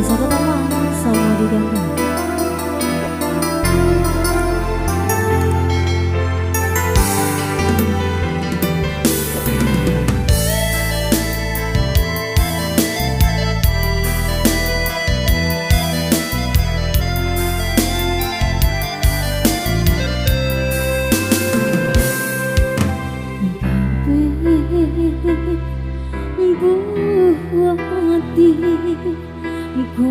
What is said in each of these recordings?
satu teman sama diganggu. Buah hati ku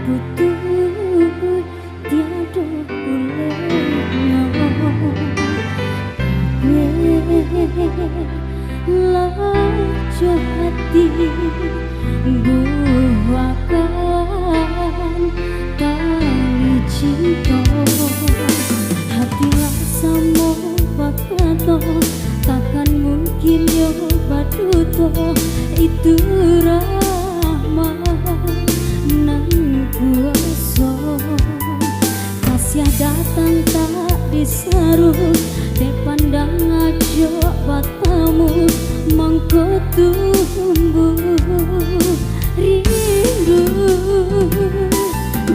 butuh tiada ulangnya laju hati buahkan tali cinta hatilah sama bakato takkan mungkin yo baduto itu rahmat nan kuasa kasih datang tak disaruh depandang aja batamu mangko tumbuh rindu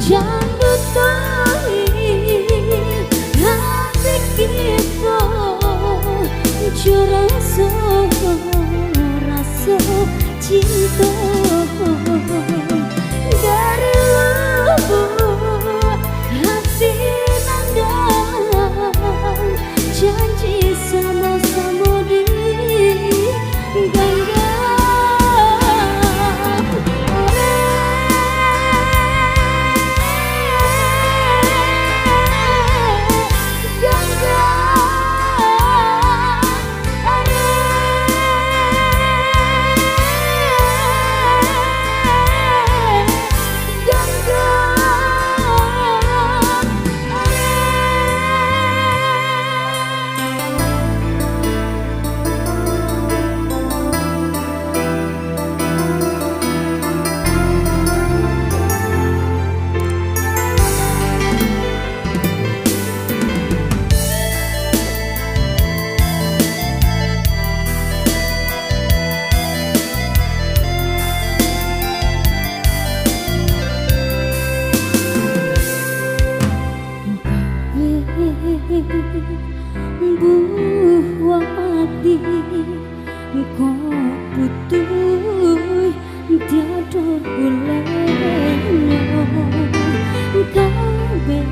jambut tahi hati kita rasa cinta dari lubuk hati nandang janji sama-sama di genggam buah hati kau butuh tiada ulangnya kabeh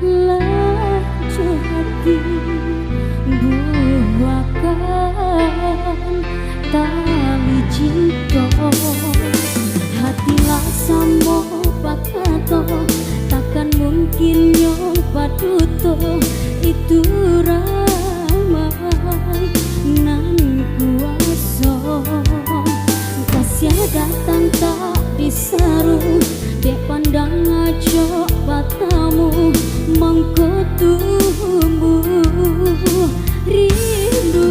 laju hati buahkan tali cinta hatilah sama bakato takkan mungkin yo baduto itu ramai nan kuasa kasih datang tak disaruh dek pandang aja batamu mangko tumbuh rindu